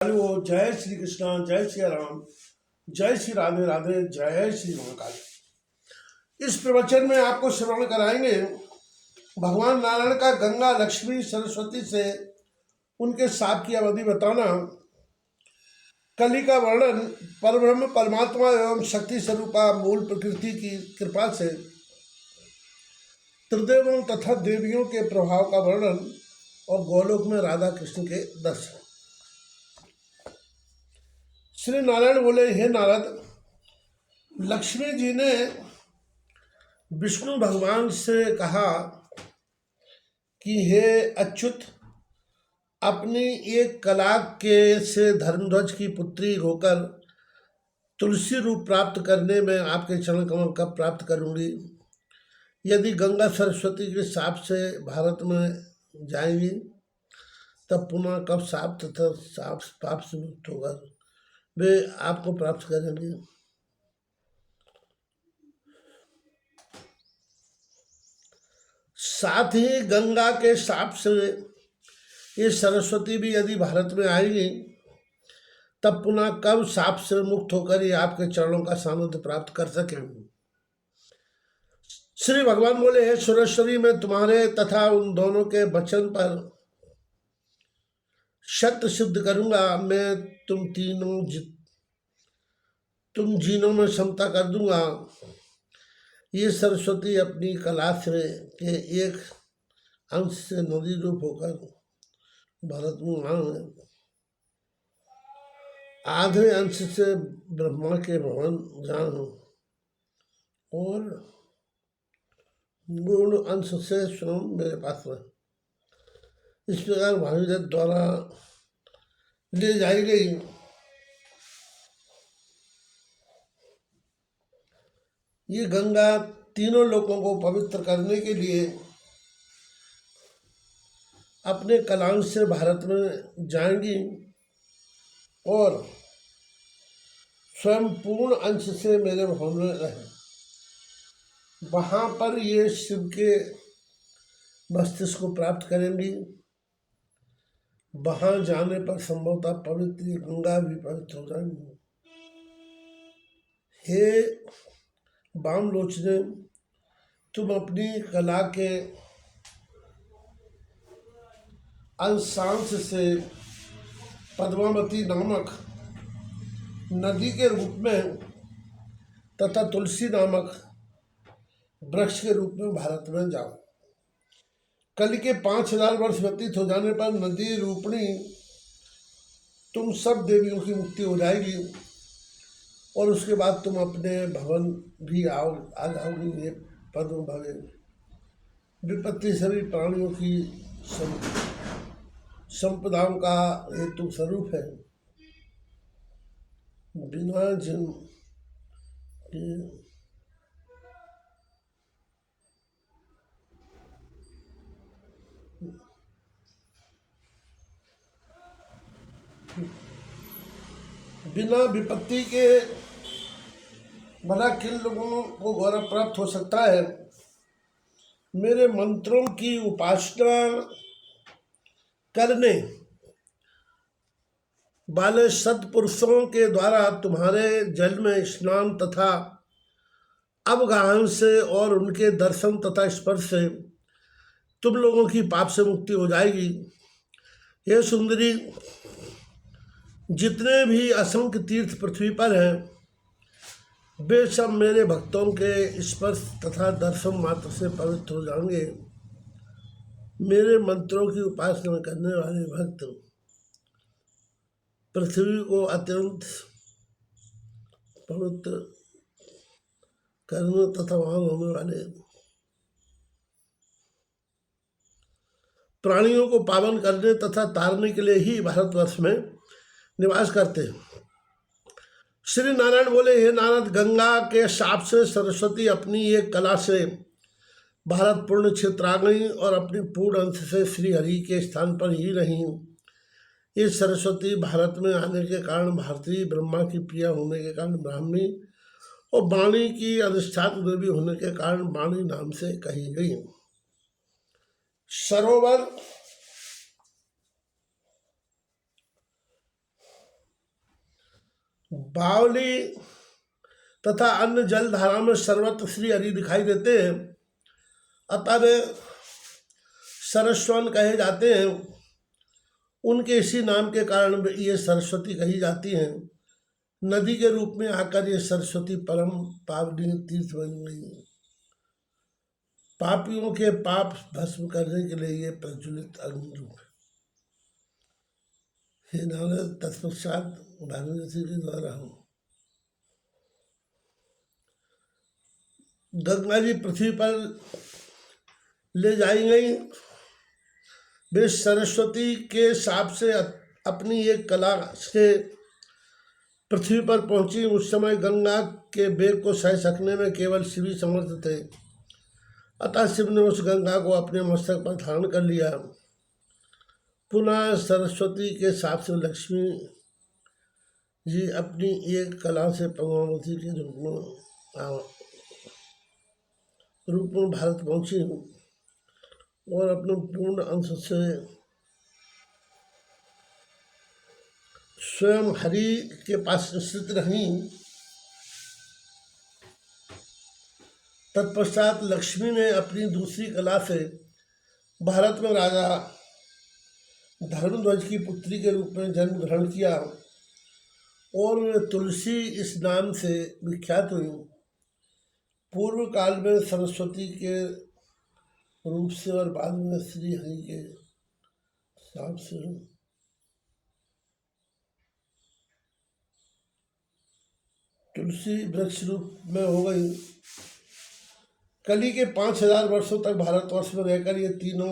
Hello, जय श्री कृष्ण, जय श्री राम, जय श्री राधे राधे, जय श्री महाकाल। इस प्रवचन में आपको श्रवण कराएंगे भगवान नारायण का गंगा लक्ष्मी सरस्वती से उनके साप की अवधि बताना, कली का वर्णन, परब्रह्म परमात्मा एवं शक्ति स्वरूपा मूल प्रकृति की कृपा से त्रिदेवों तथा देवियों के प्रभाव का वर्णन और गोलोक में राधा कृष्ण के दर्शन। श्री नारायण बोले, हे नारद, लक्ष्मी जी ने विष्णु भगवान से कहा कि हे अच्युत, अपनी एक कला के से धर्मध्वज की पुत्री होकर तुलसी रूप प्राप्त करने में आपके चरण कमल कब प्राप्त करूंगी? यदि गंगा सरस्वती के शाप से भारत में जाएंगी तब पुनः कब शाप तथा शाप पाप से मुक्त होगा वे आपको प्राप्त करेंगे। साथ ही गंगा के शाप से ये सरस्वती भी यदि भारत में आएगी तब पुनः कब शाप से मुक्त होकर ये आपके चरणों का सानिध्य प्राप्त कर सकेंगे। श्री भगवान बोले, हे सुरेश्वरी, मैं तुम्हारे तथा उन दोनों के वचन पर सत्य सिद्ध करूंगा। मैं तुम जीनों में क्षमता कर दूंगा। ये सरस्वती अपनी कला से के एक अंश से नदी रूप होकर भारत में आए, आधे अंश से ब्रह्मा के भवन जान और गुण अंश से स्वयं मेरे पास में। इस प्रकार भागीरथ द्वारा ले जाई गई ये गंगा तीनों लोगों को पवित्र करने के लिए अपने कलांश से भारत में जाएंगी और स्वयं पूर्ण अंश से मेरे भवन में रहे। वहाँ पर ये शिव के मस्तिष्क को प्राप्त करेंगी। वहाँ जाने पर संभवतः पवित्र गंगा भी पवित्र हो जाएंगी। हे बाम लोचने, तुम अपनी कला के अंशांश से पद्मावती नामक नदी के रूप में तथा तुलसी नामक वृक्ष के रूप में भारत में जाओ। कल के 5000 वर्ष व्यतीत हो जाने पर नदी रूपणी तुम सब देवियों की मुक्ति हो जाएगी और उसके बाद तुम अपने भवन भी आ जाओगी। ये पद्म भवे विपत्ति सभी प्राणियों की संपदाओं का हेतु स्वरूप है। बिना जिन के बिना विपत्ति के भला किन लोगों को गौरव प्राप्त हो सकता है? मेरे मंत्रों की उपासना करने वाले सत्पुरुषों के द्वारा तुम्हारे जल में स्नान तथा अवगाहन से और उनके दर्शन तथा स्पर्श से तुम लोगों की पाप से मुक्ति हो जाएगी। ये सुंदरी, जितने भी असंख्य तीर्थ पृथ्वी पर हैं वे सब मेरे भक्तों के स्पर्श तथा दर्शन मात्र से पवित्र हो जाएंगे। मेरे मंत्रों की उपासना करने वाले भक्त पृथ्वी को अत्यंत पवित्र करने तथा वहां होने वाले प्राणियों को पावन करने तथा तारने के लिए ही भारतवर्ष में निवास करते हैं। श्री नारायण बोले, हे नारद, गंगा के शाप से सरस्वती अपनी एक कला से भारत पूर्ण क्षेत्र आ गई और अपनी पूर्ण अंश से श्री हरि के स्थान पर ही रही। ये सरस्वती भारत में आने के कारण भारतीय, ब्रह्मा की प्रिया होने के कारण ब्राह्मी और वाणी की अधिष्ठात्र देवी होने के कारण वाणी नाम से कही गई। सरोवर बावली तथा अन्य जल धारा में सर्वत्र श्री हरि दिखाई देते हैं, अतः वे सरस्वन कहे जाते हैं। उनके इसी नाम के कारण ये सरस्वती कही जाती हैं। नदी के रूप में आकर ये सरस्वती परम पावनी तीर्थ बन गई। पापियों के पाप भस्म करने के लिए ये प्रज्वलित अग्नि रूप है। हे नारद, तत्पश्चात भागीरथी के द्वारा हूँ गंगा जी पृथ्वी पर ले जाई गई। वे सरस्वती के शाप से अपनी एक कला से पृथ्वी पर पहुंची। उस समय गंगा के वेग को सह सकने में केवल शिव ही समर्थ थे, अतः शिव ने उस गंगा को अपने मस्तक पर धारण कर लिया। पुनः सरस्वती के शाप से लक्ष्मी जी अपनी एक कला से पद्मावती के रूप में भारत पहुंची और अपने पूर्ण अंश से स्वयं हरि के पास स्थित रही। तत्पश्चात लक्ष्मी ने अपनी दूसरी कला से भारत में राजा धर्मध्वज की पुत्री के रूप में जन्म ग्रहण किया और तुलसी इस नाम से विख्यात हुई। पूर्व काल में सरस्वती के रूप से और बाद में श्री हरि के शाप से तुलसी वृक्ष रूप में हो गई। कली के 5000 वर्षों तक भारतवर्ष में रहकर ये तीनों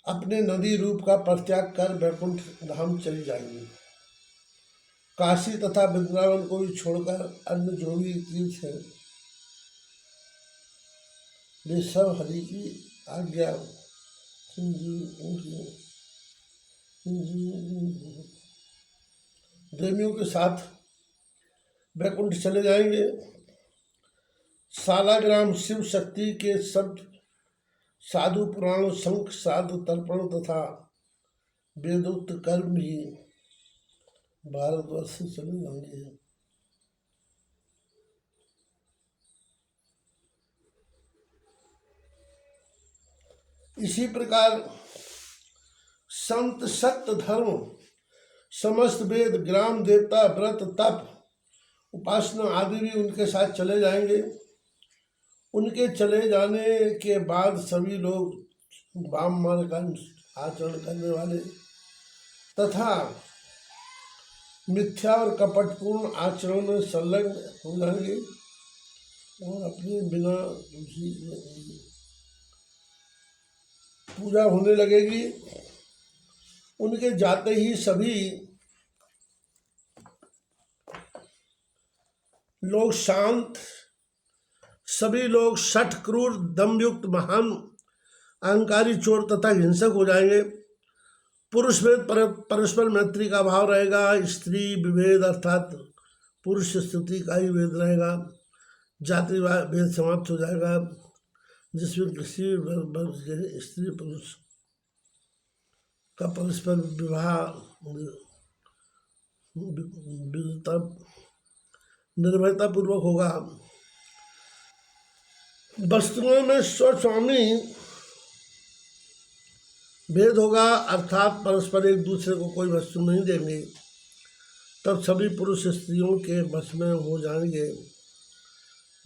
अपने नदी रूप का परित्याग कर वैकुंठ धाम चली जाएंगी। काशी तथा वृंदावन को भी छोड़कर अन्य जो भी तीर्थ हैं वे सब हरि की आज्ञा प्रेमियों के साथ वैकुंठ चले जाएंगे। सालाग्राम शिव शक्ति के शब्द साधु पुराण शंख साधु तर्पण तथा वेदोक्त कर्म ही भारतवर्ष से चले जाएंगे। इसी प्रकार संत सत्य धर्म समस्त वेद ग्राम देवता व्रत तप उपासना आदि भी उनके साथ चले जाएंगे। उनके चले जाने के बाद सभी लोग वाम मार्ग का आचरण करने वाले तथा मिथ्या और कपटपूर्ण आचरण में संलग्न हो जाएंगे और अपने बिना तुलसी पूजा होने लगेगी। उनके जाते ही सभी लोग शांत, सभी लोग शठ क्रूर दमयुक्त महान अहंकारी चोर तथा हिंसक हो जाएंगे। पुरुष भेद परस्पर मैत्री का भाव रहेगा। स्त्री विभेद अर्थात पुरुष स्तुति का ही भेद रहेगा। जाति भेद समाप्त हो जाएगा, जिसमें किसी वर्ग के स्त्री पुरुष का परस्पर विवाह निर्भयता पूर्वक होगा। वस्तुओं में स्वस्वामी भेद होगा, अर्थात परस्पर एक दूसरे को कोई वस्तु नहीं देंगे। तब सभी पुरुष स्त्रियों के वश में हो जाएंगे।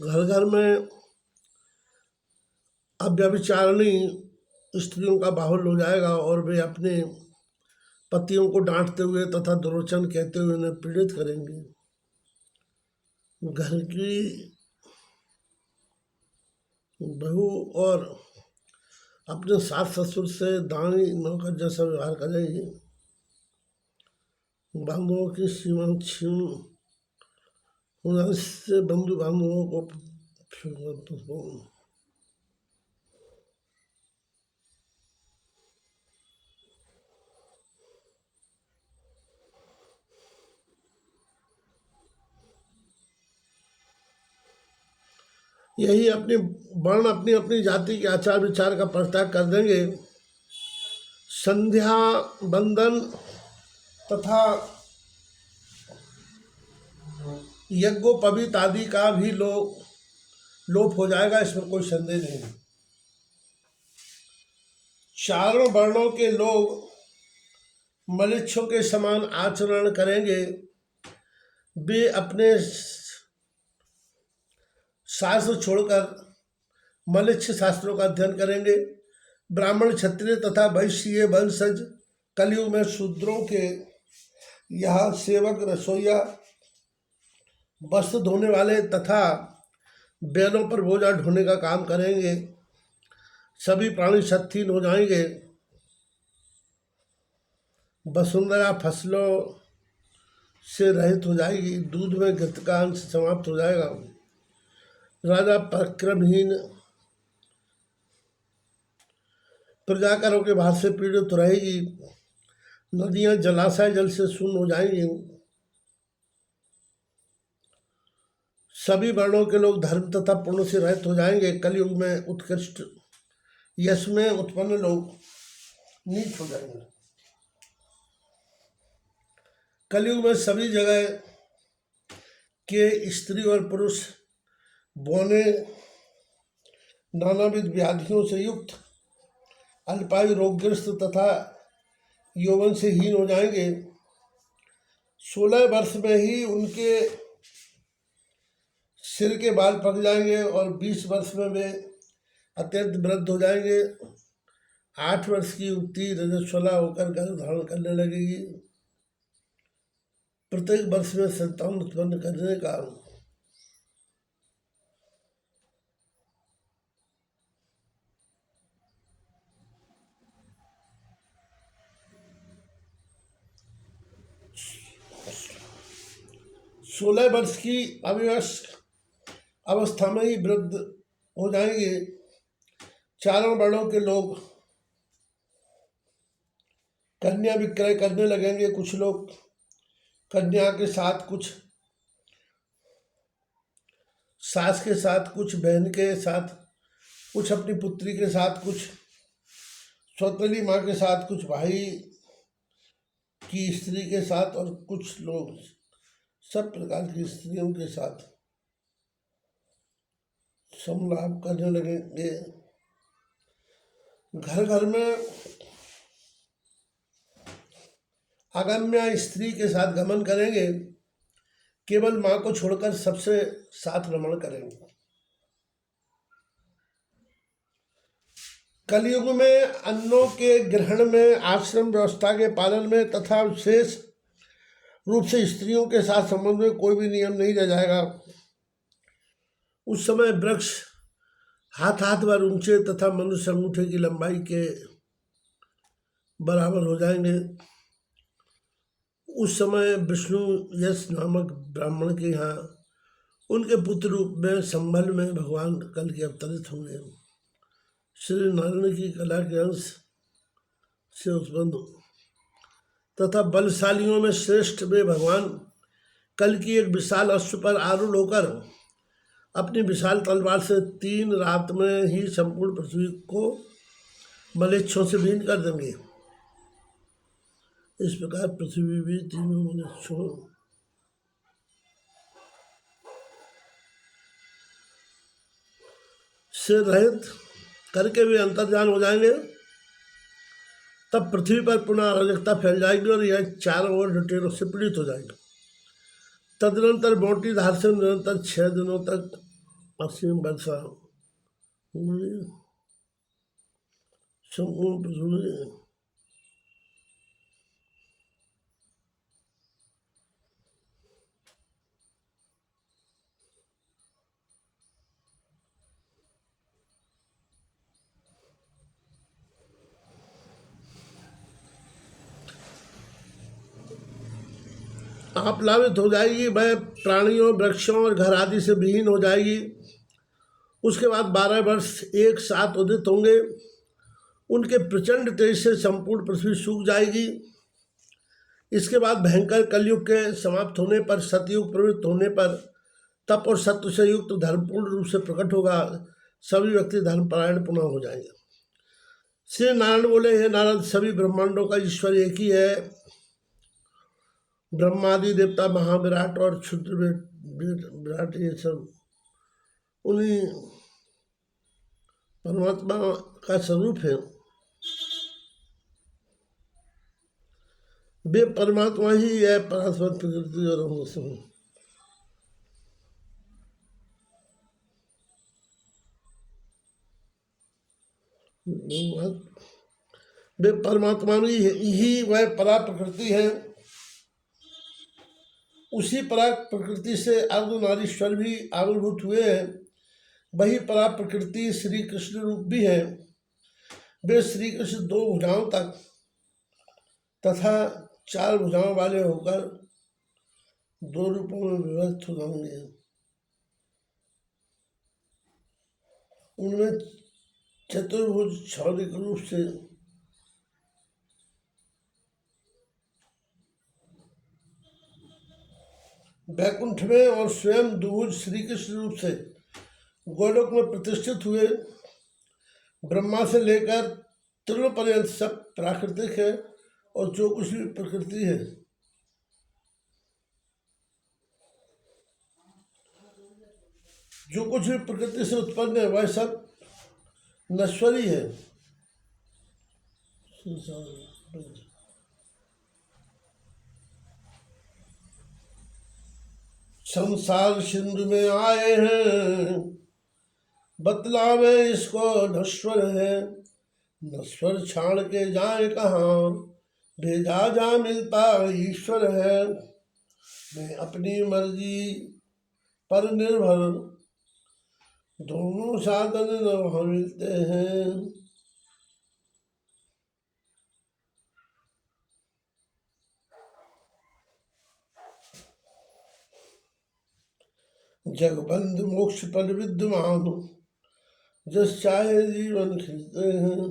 घर घर में अव्यभिचारिणी स्त्रियों का बाहुल्य हो जाएगा और वे अपने पतियों को डांटते हुए तथा दुर्वचन कहते हुए उन्हें पीड़ित करेंगे। घर की बहू और अपने सास ससुर से दानी नौकर जैसा व्यवहार करेंगे। बांधवों की सीमा छीन होने से बंधु बांधवों को यही अपने वर्ण अपनी अपनी जाति के आचार विचार का परित्याग कर देंगे। संध्या बंदन तथा यज्ञोपवीत आदि का भी लोप हो जाएगा, इसमें कोई संदेह नहीं। चारों वर्णों के लोग मलेच्छों के समान आचरण करेंगे। वे अपने शास्त्र छोड़कर मलेच्छ शास्त्रों का अध्ययन करेंगे। ब्राह्मण, क्षत्रिय तथा वैश्य वंशज कलयुग में शूद्रों के यहाँ सेवक, रसोईया, वस्त्र धोने वाले तथा बैलों पर बोझा ढोने का काम करेंगे। सभी प्राणी शक्तिहीन हो जाएंगे। वसुंधरा फसलों से रहित हो जाएगी। दूध में घृत का अंश समाप्त हो जाएगा। राजा पराक्रमहीन प्रजाकरों के भार से पीड़ित रहेगी। नदियां जलाशय जल से शून्य हो जाएंगी। सभी वर्णों के लोग धर्म तथा पुण्य से रहित हो जाएंगे। कलयुग में उत्कृष्ट यश में उत्पन्न लोग नीच हो जाएंगे। कलयुग में सभी जगह के स्त्री और पुरुष बौने, नानाविध व्याधियों से युक्त, अल्पायु, रोगग्रस्त तथा यौवन से हीन हो जाएंगे। 16 वर्ष में ही उनके सिर के बाल पक जाएंगे और 20 वर्ष में वे अत्यंत वृद्ध हो जाएंगे। 8 वर्ष की युवती रजस्वला होकर गर्भ धारण करने लगेगी। प्रत्येक वर्ष में संतान उत्पन्न करने का 16 वर्ष की अविवश अवस्था में ही वृद्ध हो जाएंगे। चारों वर्णों के लोग कन्या विक्रय करने लगेंगे। कुछ लोग कन्या के साथ, कुछ सास के साथ, कुछ बहन के साथ, कुछ अपनी पुत्री के साथ, कुछ सौतेली माँ के साथ, कुछ भाई की स्त्री के साथ और कुछ लोग सब प्रकार की स्त्रियों के साथ समलाप करने लगेंगे। घर घर में अगम्य स्त्री के साथ गमन करेंगे। केवल माँ को छोड़कर सबसे साथ रमण करेंगे। कलयुग में अन्नों के ग्रहण में, आश्रम व्यवस्था के पालन में तथा विशेष रूप से स्त्रियों के साथ संबंध में कोई भी नियम नहीं रह जाएगा। उस समय वृक्ष हाथ भर ऊंचे तथा मनुष्य अंगूठे की लंबाई के बराबर हो जाएंगे। उस समय विष्णु यश नामक ब्राह्मण के यहाँ उनके पुत्र रूप में संभल में भगवान कल के अवतरित होंगे। श्री नारायण की कला के अंश से उत्पन्न तथा बलशालियों में श्रेष्ठ वे भगवान कल की एक विशाल अश्व पर आरूढ़ होकर अपनी विशाल तलवार से 3 रात में ही संपूर्ण पृथ्वी को मलेच्छों से विहीन कर देंगे। इस प्रकार पृथ्वी भी तीनों मलेच्छों से रहित करके वे अंतर्धान हो जाएंगे। तब पृथ्वी पर पुनः अराजकता फैल जाएगी और यह चारों ओर लुटेरों से पीड़ित हो जाएगी। तदनंतर मोटी धार से निरंतर 6 दिनों तक असीम वर्षा होगी। संपूर्ण पृथ्वी आप लाभित हो जाएगी। वह प्राणियों, वृक्षों और घर आदि से विहीन हो जाएगी। उसके बाद 12 वर्ष एक साथ उदित होंगे। उनके प्रचंड तेज से संपूर्ण पृथ्वी सूख जाएगी। इसके बाद भयंकर कलयुग के समाप्त होने पर, सतयुग प्रवृत्त होने पर तप और सत्व से युक्त धर्म पूर्ण रूप से प्रकट होगा। सभी व्यक्ति धर्मपरायण पुनः हो जाएंगे। श्री नारायण बोले, हे नारद, सभी ब्रह्मांडों का ईश्वर एक ही है ब्रह्मादि देवता, महाविराट और क्षुद्र विराट, ये सब उन्हीं परमात्मा का स्वरूप है। वे परमात्मा ही है, परास्पर प्रकृति और हम सब। वे परमात्मा ही वह परा प्रकृति है। उसी परा प्रकृति से अर्धनारीश्वर भी आविर्भूत हुए हैं। वही परा प्रकृति श्री कृष्ण रूप भी है। वे श्री कृष्ण 2 भुजाओं तक तथा 4 भुजाओं वाले होकर 2 रूपों में विभक्त हो जाएंगे। उनमें चतुर्भुज क्षौरिक रूप से वैकुंठ में और स्वयं द्विभुज श्री कृष्ण रूप से गोलोक में प्रतिष्ठित हुए। ब्रह्मा से लेकर त्रिलोक पर्यंत सब प्राकृतिक है और जो कुछ भी प्रकृति है, जो कुछ भी प्रकृति से उत्पन्न है वह सब नश्वरी है। संसार सिंधु में आए हैं, बतलावे इसको नश्वर है। नश्वर छाड़ के जाए कहाँ, भेजा जा मिलता ईश्वर है। मैं अपनी मर्जी पर निर्भर, दोनों साधन न मिलते हैं। जगबंध मोक्ष पद विद्यमान, जस चाहे जीवन खींचते हैं।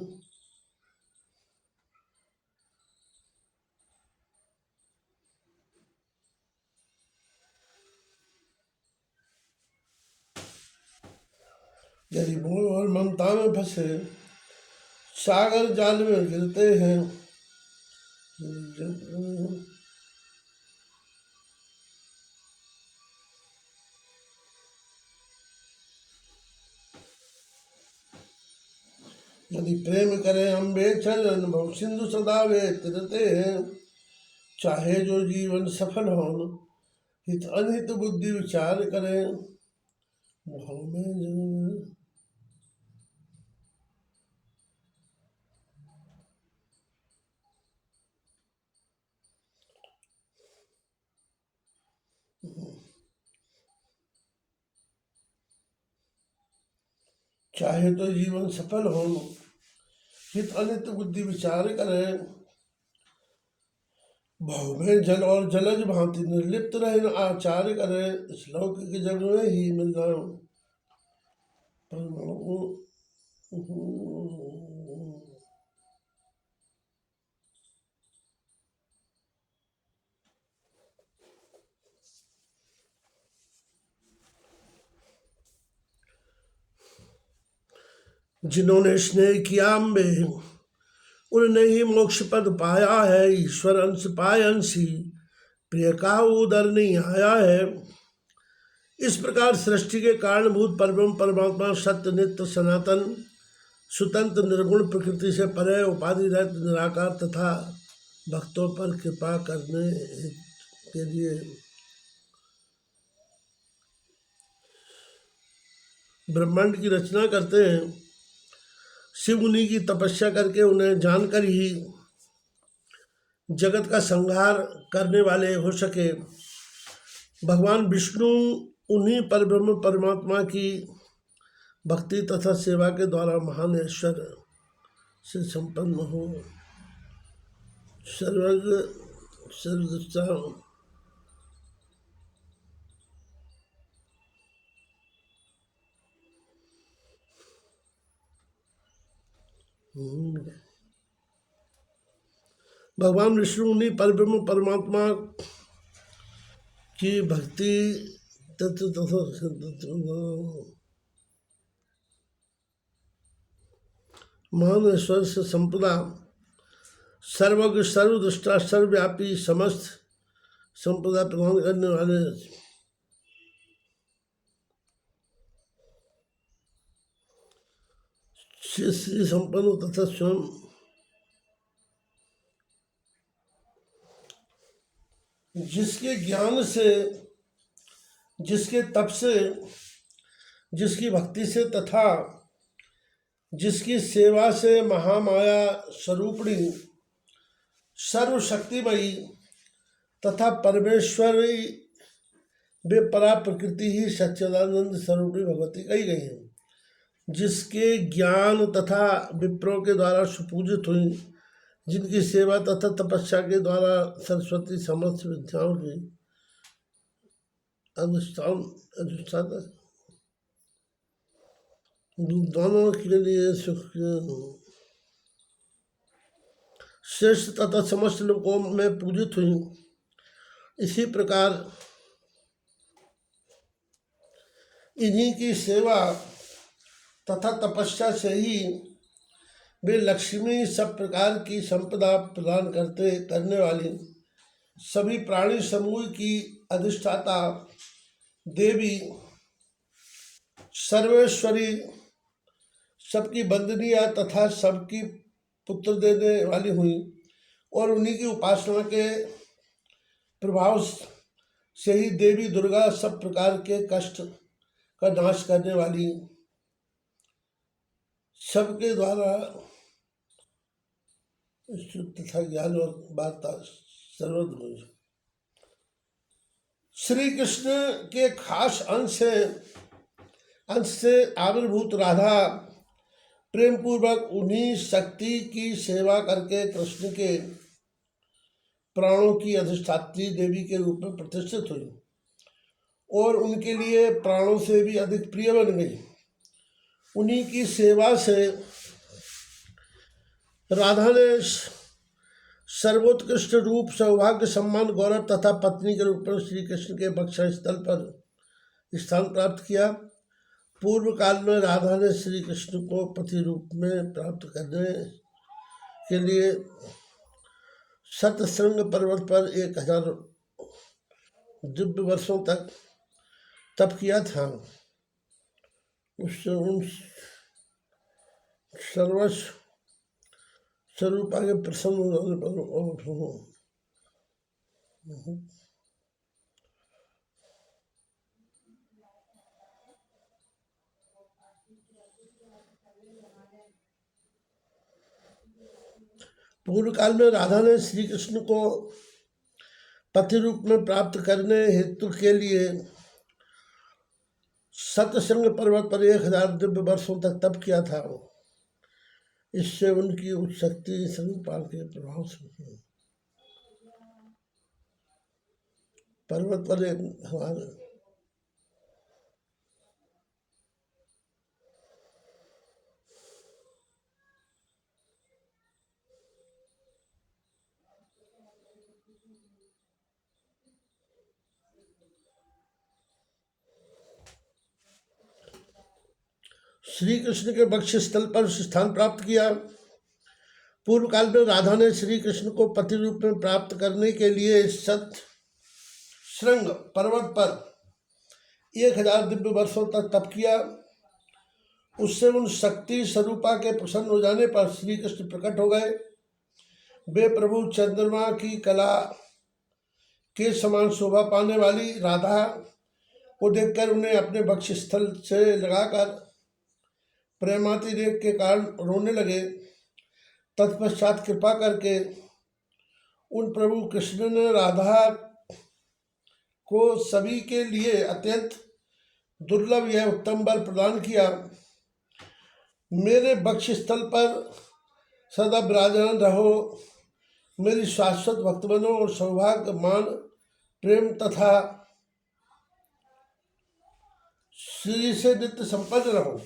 यदि मोह और ममता में फंसे सागर जाल में गिरते हैं। यदि प्रेम करें अम्बे चरण, भव सिंधु सदा वे तिरते हैं। चाहे जो जीवन सफल हो, हित अनहित बुद्धि विचार करें। भव में चाहे तो जीवन सफल हो, हित अनित बुद्धि विचार करें। भव में जल और जलज भांति निर्लिप्त रहे आचार्य करें। इस लौकिक जग में ही मिल जाओ जिन्होंने स्नेह किया अम्बे, उनने ही मोक्ष पद पाया है। ईश्वर अंश पाय अंशी, प्रिय का उदर नहीं आया है। इस प्रकार सृष्टि के कारणभूत परब्रह्म परमात्मा सत्य नित्य सनातन स्वतंत्र निर्गुण प्रकृति से परे उपाधि रहित निराकार तथा भक्तों पर कृपा करने के लिए ब्रह्मांड की रचना करते हैं। शिव मुनि की तपस्या करके उन्हें जानकर ही जगत का संहार करने वाले हो सके। भगवान विष्णु उन्हीं परब्रह्म परमात्मा की भक्ति तथा सेवा के द्वारा महान ऐश्वर्य से संपन्न हो सर्वज्ञ सर्वदृष्टा भगवान विष्णु उन्हीं परब्रह्म परमात्मा की भक्ति तत्व तथा महान ऐश्वर्य से संपदा सर्वज्ञ सर्वदृष्टा सर्वव्यापी समस्त संपदा प्रदान करने वाले श्री संपन्न तथा स्वयं जिसके ज्ञान से, जिसके तप से, जिसकी भक्ति से तथा जिसकी सेवा से महामाया स्वरूपिणी सर्वशक्तिमयी तथा परमेश्वरी बेपरा प्रकृति ही सच्चिदानंद स्वरूपिणी भगवती कही गई है, जिसके ज्ञान तथा विप्रों के द्वारा सुपूजित हुई, जिनकी सेवा तथा तपस्या के द्वारा सरस्वती समस्त विद्याओं की अधिष्ठान दोनों के लिए सुख श्रेष्ठ तथा समस्त लोकों में पूजित हुई। इसी प्रकार इन्हीं की सेवा तथा तपस्या से ही वे लक्ष्मी सब प्रकार की संपदा प्रदान करने वाली सभी प्राणी समूह की अधिष्ठाता देवी सर्वेश्वरी, सबकी बंदनीय तथा सबकी पुत्र देने वाली हुई और उन्हीं की उपासना के प्रभाव से ही देवी दुर्गा सब प्रकार के कष्ट का नाश करने वाली, सबके द्वारा तथा ज्ञान और वार्ता सर्वोत्तम। श्री कृष्ण के खास अंश से आविर्भूत राधा प्रेम पूर्वक उन्हीं शक्ति की सेवा करके कृष्ण के प्राणों की अधिष्ठात्री देवी के रूप में प्रतिष्ठित हुई और उनके लिए प्राणों से भी अधिक प्रिय बन गई। उन्हीं की सेवा से राधा ने सर्वोत्कृष्ट रूप, सौभाग्य, सम्मान, गौरव तथा पत्नी के रूप में श्री कृष्ण के वक्ष स्थल पर स्थान प्राप्त किया। पूर्व काल में राधा ने श्री कृष्ण को पति रूप में प्राप्त करने के लिए सतसंग पर्वत पर 1000 दिव्य वर्षों तक तप किया था। उससे उन सर्वस्व स्वरूप आगे प्रसन्न होने पर पूर्व काल में राधा ने श्री कृष्ण को पति रूप में प्राप्त करने हेतु के लिए सतसंग पर्वत पर 1000 दिव्य वर्षों तक तप किया था। इससे उनकी उच्च शक्ति संपाल के प्रभाव से पर्वत पर हमारे श्री कृष्ण के वक्ष स्थल पर स्थान प्राप्त किया। पूर्व काल में राधा ने श्री कृष्ण को पति रूप में प्राप्त करने के लिए सतशृंग पर्वत पर 1000 दिव्य वर्षों तक तप किया। उससे उन शक्ति स्वरूपा के प्रसन्न हो जाने पर श्री कृष्ण प्रकट हो गए। वे प्रभु चंद्रमा की कला के समान शोभा पाने वाली राधा को देखकर उन्हें अपने वक्ष स्थल से लगाकर प्रेमातिरेक के कारण रोने लगे। तत्पश्चात कृपा करके उन प्रभु कृष्ण ने राधा को सभी के लिए अत्यंत दुर्लभ यह उत्तम वर प्रदान किया। मेरे वक्ष स्थल पर सदा विराजमान रहो, मेरी शाश्वत भक्त बनो और सौभाग्य, मान, प्रेम तथा श्री से नित्य संपन्न रहो।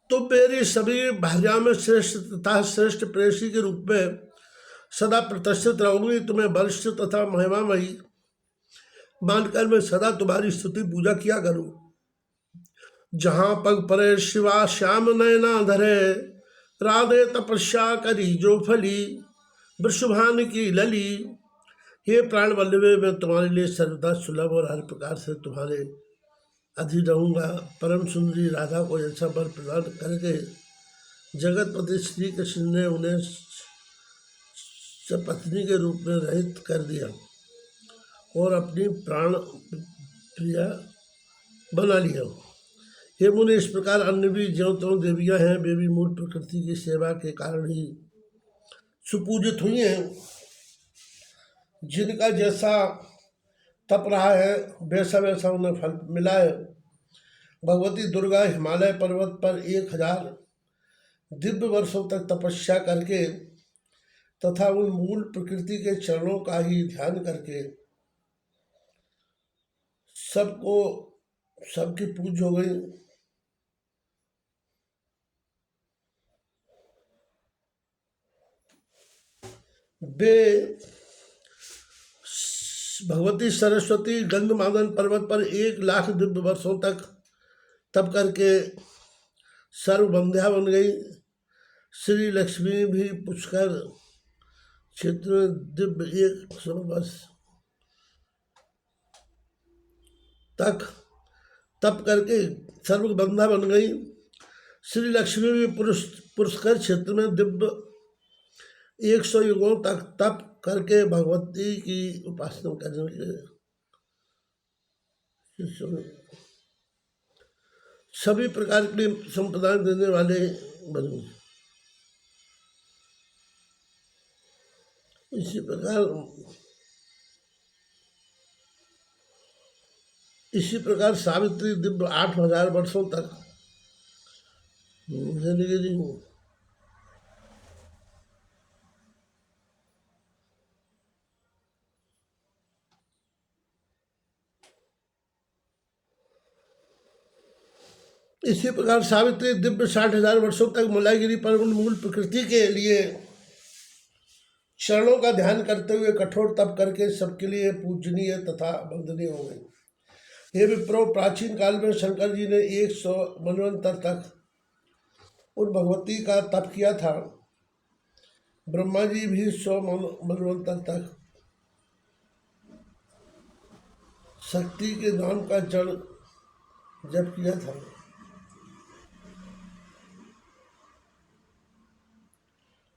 तो मेरी सभी भार्या में श्रेष्ठ तथा श्रेष्ठ प्रेषी के रूप में सदा प्रतिष्ठित रहूंगी। तुम्हें वरिष्ठ तथा महिमामयी मानकर मैं सदा तुम्हारी स्तुति पूजा किया करूं। जहाँ पग परे शिवा श्याम नयना धरे, राधे तपस्या करी जो फली, वृषभान की लली। हे प्राण वल्लभे, मैं तुम्हारे लिए सर्वदा सुलभ और हर प्रकार से तुम्हारे अधीन रहूँगा। परम सुंदरी राधा को ऐसा वर प्रदान करके जगतपति श्री कृष्ण ने उन्हें सपत्नी के रूप में रहित कर दिया और अपनी प्राण प्रिया बना लिया। हे मुनि, इस प्रकार अन्य भी ज्यों त्यों देवियाँ हैं, वे भी मूल प्रकृति की सेवा के कारण ही सुपूजित हुई हैं। जिनका जैसा तप रहा है वैसा वैसा उन्हें फल मिला है। भगवती दुर्गा हिमालय पर्वत पर 1000 दिव्य वर्षों तक तपस्या करके तथा उन मूल प्रकृति के चरणों का ही ध्यान करके सबकी पूज हो गई। वे भगवती सरस्वती गंधमादन पर्वत पर 1,00,000 दिव्य वर्षों तक तप करके सर्वबंध्या बन गई। श्री लक्ष्मी भी पुष्कर क्षेत्र में दिव्य 100 वर्ष तक तप करके सर्वबंधा बन गई। श्री लक्ष्मी भी पुष्कर क्षेत्र में दिव्य 100 युगों तक तप करके भगवती की उपासना करने के सभी प्रकार के संप्रदाय देने वाले बने। इसी प्रकार सावित्री दिव्य 8,000 वर्षों तक जिंदगी। इसी प्रकार सावित्री दिव्य 60,000 वर्षों तक मलाईगिरी पर उन मूल प्रकृति के लिए चरणों का ध्यान करते हुए कठोर तप करके सबके लिए पूजनीय तथा वंदनीय हो गई। ये विप्रो, प्राचीन काल में शंकर जी ने 100 मनवंतर तक उन भगवती का तप किया था। ब्रह्मा जी भी 100 मनवंतर तक शक्ति के नाम का जड़ जप किया था।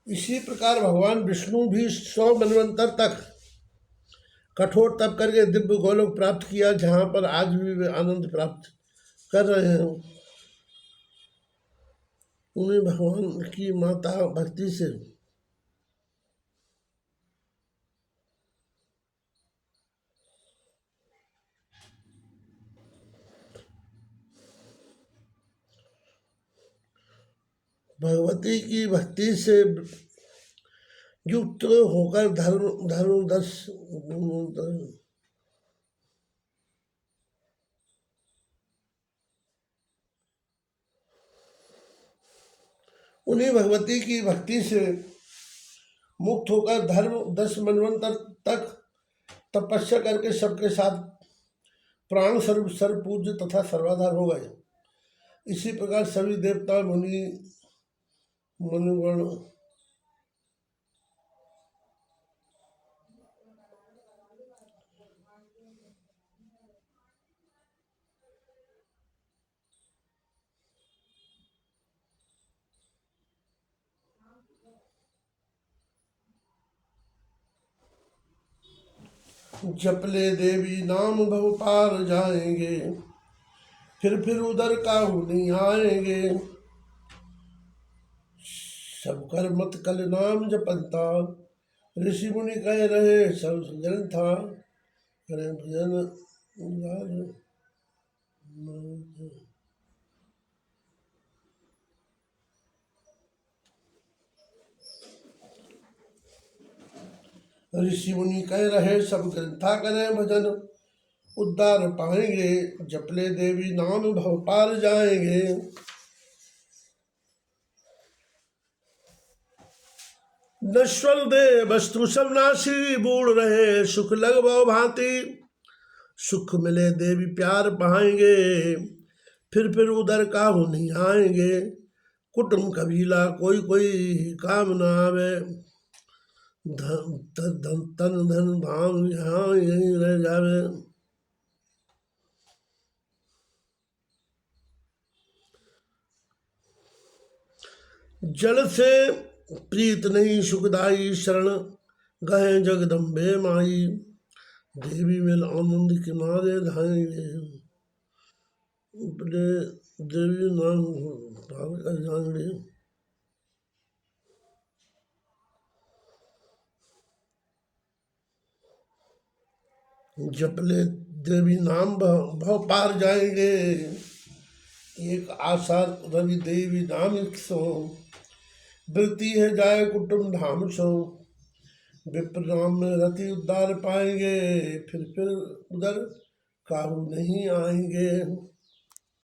इसी प्रकार भगवान विष्णु भी 100 मनवंतर तक कठोर तप करके दिव्य गोलोक प्राप्त किया, जहाँ पर आज भी वे आनंद प्राप्त कर रहे हैं। उन्हें भगवान की माता भक्ति से भगवती की भक्ति से युक्त होकर धर्म 10 उन्हीं भगवती की भक्ति से मुक्त होकर धर्म 10 मनवंतर तक तपस्या करके सबके साथ प्राण सर्व सर्वपूज्य तथा सर्वाधार हो गए। इसी प्रकार सभी देवता मुनि मनुगण जपले देवी नाम भव पार जाएंगे, फिर उधर काहू नहीं आएंगे। सब कर मत कल नाम जपंता, ऋषि मुनि कह रहे सब जन था। करें भजन ऋषि मुनि कह रहे सब ग्रंथा करें भजन, उद्धार पाएंगे। जपले देवी नाम भव पार जाएंगे। नश्वर दे वस्तु सब नाशी, बूढ़ रहे सुख लग भव भांति। सुख मिले देवी प्यार पाएंगे, फिर उधर काहू नहीं आएंगे। कुटुम कबीला कोई कोई काम न आवे, तन धन भाव यहाँ यहीं रह जावे। जल से प्रीत नहीं सुखदाई, शरण गहे जगदम्बे माई, देवी मिल आनंद के मारे धाएंगे, अपने देवी नाम भाव कर जाएंगे। जपले देवी नाम भव पार जाएंगे, एक आशा रवि देवी नाम सो, वृत्ति है जाए कुटुम धाम सो, विप्र नाम में रति उद्धार पाएंगे, फिर उधर काबू नहीं आएंगे।